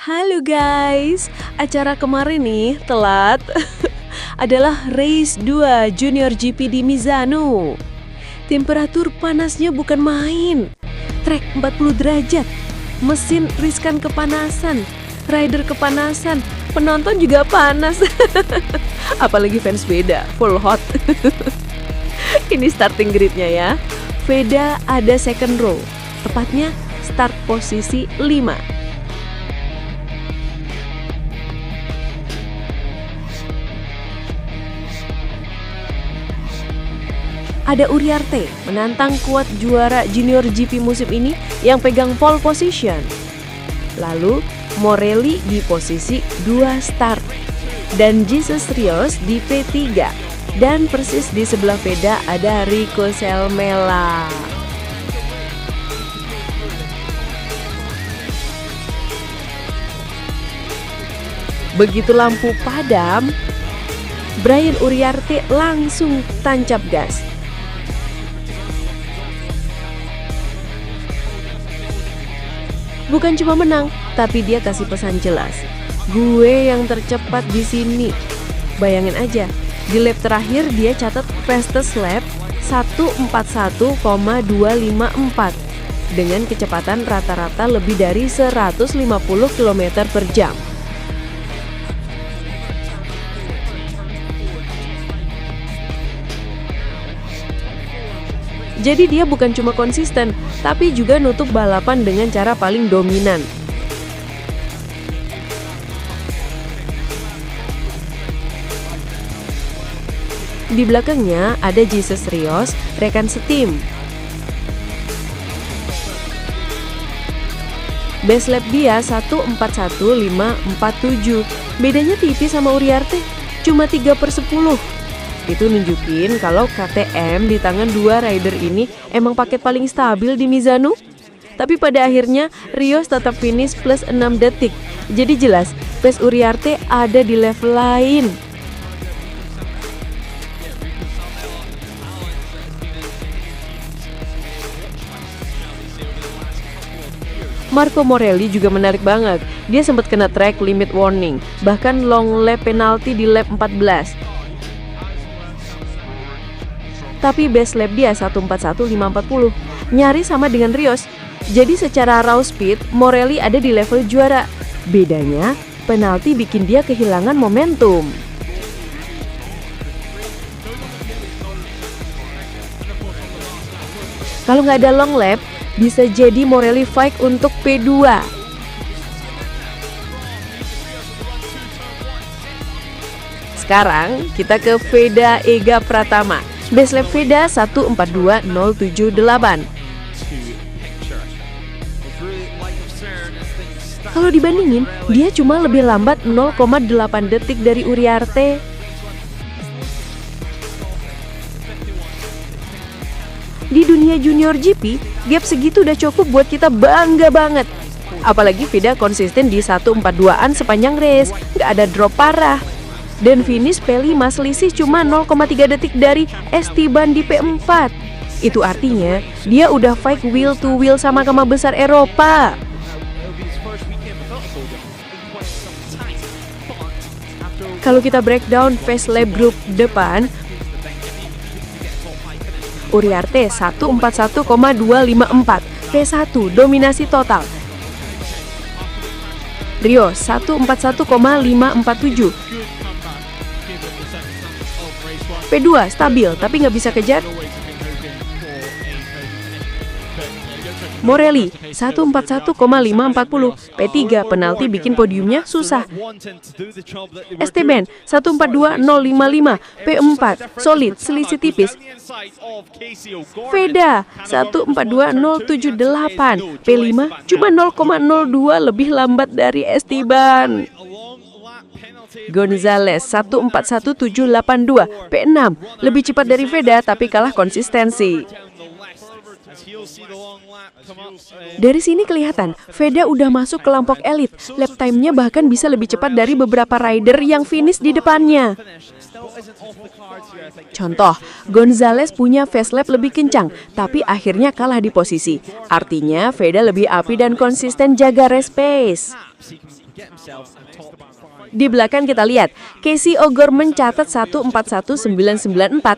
Halo guys, acara kemarin nih telat adalah Race 2 Junior GP di Misano. Temperatur panasnya bukan main. Trek 40 derajat, mesin riskan kepanasan, rider kepanasan, penonton juga panas. Apalagi fans Veda, full hot. Ini starting gridnya ya. Veda ada second row, tepatnya start posisi 5. Ada Uriarte menantang kuat juara Junior GP musim ini yang pegang pole position. Lalu Morelli di posisi 2 start dan Jesus Rios di P3. Dan persis di sebelah Veda ada Rico Selmela. Begitu lampu padam, Brian Uriarte langsung tancap gas. Bukan cuma menang, tapi dia kasih pesan jelas. Gue yang tercepat di sini. Bayangin aja, di lap terakhir dia catat fastest lap 141,254 dengan kecepatan rata-rata lebih dari 150 km per jam. Jadi dia bukan cuma konsisten, tapi juga nutup balapan dengan cara paling dominan. Di belakangnya ada Jesus Rios, rekan setim. Best lap dia 141.547. Bedanya tipis sama Uriarte, cuma 3/10. Itu nunjukin kalau KTM di tangan dua rider ini emang paket paling stabil di Misano. Tapi pada akhirnya Rios tetap finish plus 6 detik. Jadi jelas pace Uriarte ada di level lain. Marco Morelli juga menarik banget. Dia sempat kena track limit warning, bahkan long lap penalti di lap 14. Tapi best lap dia 141.540, nyaris sama dengan Rios. Jadi secara raw speed, Morelli ada di level juara. Bedanya, penalti bikin dia kehilangan momentum. Kalau nggak ada long lap, bisa jadi Morelli fight untuk P2. Sekarang kita ke Veda Ega Pratama. Best lap Veda 142.078. Kalau dibandingin, dia cuma lebih lambat 0,8 detik dari Uriarte. Di dunia junior GP, gap segitu udah cukup buat kita bangga banget. Apalagi Veda konsisten di 142-an sepanjang race, nggak ada drop parah. Dan finish P5 selisih cuma 0,3 detik dari Esteban di P4. Itu artinya dia udah fight wheel to wheel sama kama besar Eropa. Kalau kita breakdown fast lap group depan, Uriarte 141,254, P1 dominasi total. Rios 141,547. P2 stabil tapi nggak bisa kejar. Morelli 141,540. P3 penalti bikin podiumnya susah. Esteban 142.055. P4 solid selisih tipis. Veda 142.078. P5 cuma 0,02 lebih lambat dari Esteban. Gonzalez 141.782. P6 lebih cepat dari Veda tapi kalah konsistensi. Dari sini kelihatan Veda udah masuk kelompok elit. Lap time-nya bahkan bisa lebih cepat dari beberapa rider yang finish di depannya. Contoh, Gonzalez punya fast lap lebih kencang, tapi akhirnya kalah di posisi. Artinya Veda lebih api dan konsisten jaga race pace. Di belakang kita lihat, Casey O'Gorman mencatat 1:41.994.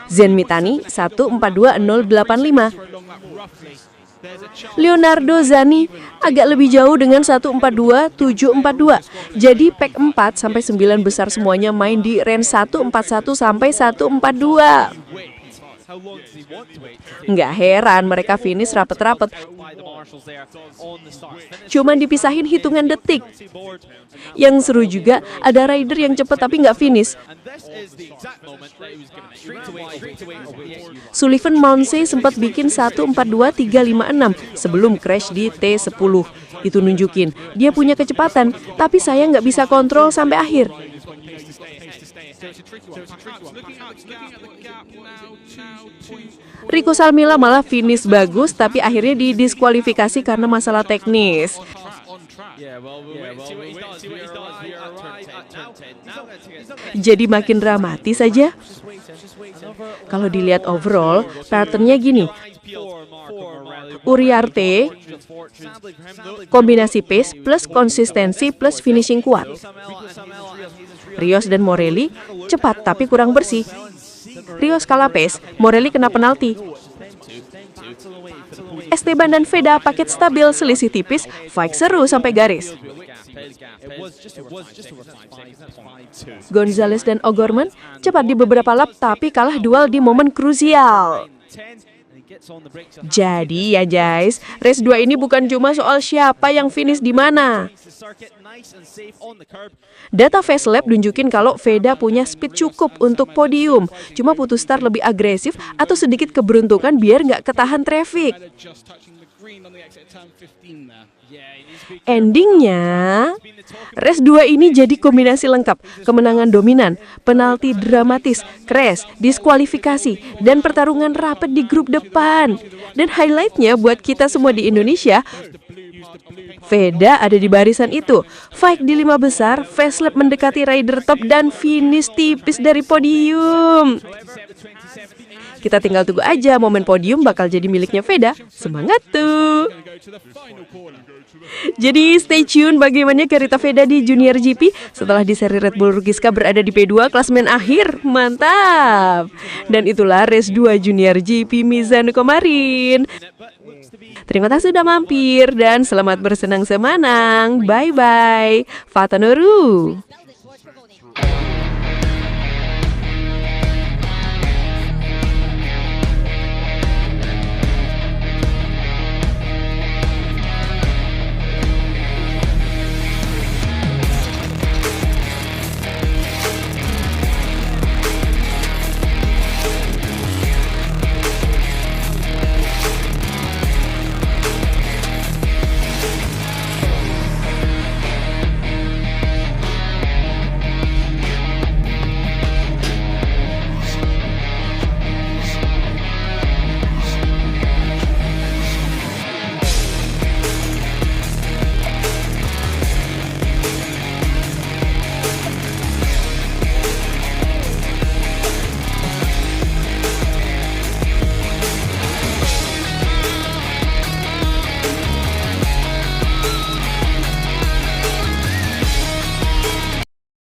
Zen Mitani 1:42.085. Leonardo Zani agak lebih jauh dengan 1:42.742. Jadi pack 4 sampai 9 besar semuanya main di range 1:41 sampai 1:42. Nggak heran mereka finish rapet-rapet. Cuman dipisahin hitungan detik. Yang seru juga ada rider yang cepat tapi nggak finish. Sullivan Mounsey sempat bikin 1:42.356 sebelum crash di T10. Itu nunjukin dia punya kecepatan, tapi saya nggak bisa kontrol sampai akhir. Rico Salmila malah finish bagus tapi akhirnya didiskualifikasi karena masalah teknis. Jadi makin dramatis saja. Kalau dilihat overall, patternnya gini. Uriarte, kombinasi pace plus konsistensi plus finishing kuat. Rios dan Morelli cepat tapi kurang bersih. Rios kalah pace, Morelli kena penalti. Esteban dan Veda paket stabil, selisih tipis, fight seru sampai garis. Gonzalez dan O'Gorman cepat di beberapa lap tapi kalah duel di momen krusial. Jadi ya guys, race 2 ini bukan cuma soal siapa yang finish di mana. Data Fast Lap nunjukin kalau Veda punya speed cukup untuk podium. Cuma putus start lebih agresif atau sedikit keberuntungan biar nggak ketahan traffic. Endingnya, race 2 ini jadi kombinasi lengkap. Kemenangan dominan, penalti dramatis, crash, diskualifikasi, dan pertarungan rapet di grup depan. Dan highlightnya buat kita semua di Indonesia, Veda ada di barisan itu. Fight di 5 besar, Fast Lap mendekati rider top dan finish tipis dari podium. Kita tinggal tunggu aja momen podium bakal jadi miliknya Veda. Semangat tuh! Jadi stay tune bagaimana Carita Veda di Junior GP setelah di seri Red Bull Rookies Cup berada di P2 klasemen akhir. Mantap! Dan itulah race 2 Junior GP Misano kemarin. Terima kasih sudah mampir dan selamat bersenang-senang. Bye-bye. Fata Noru.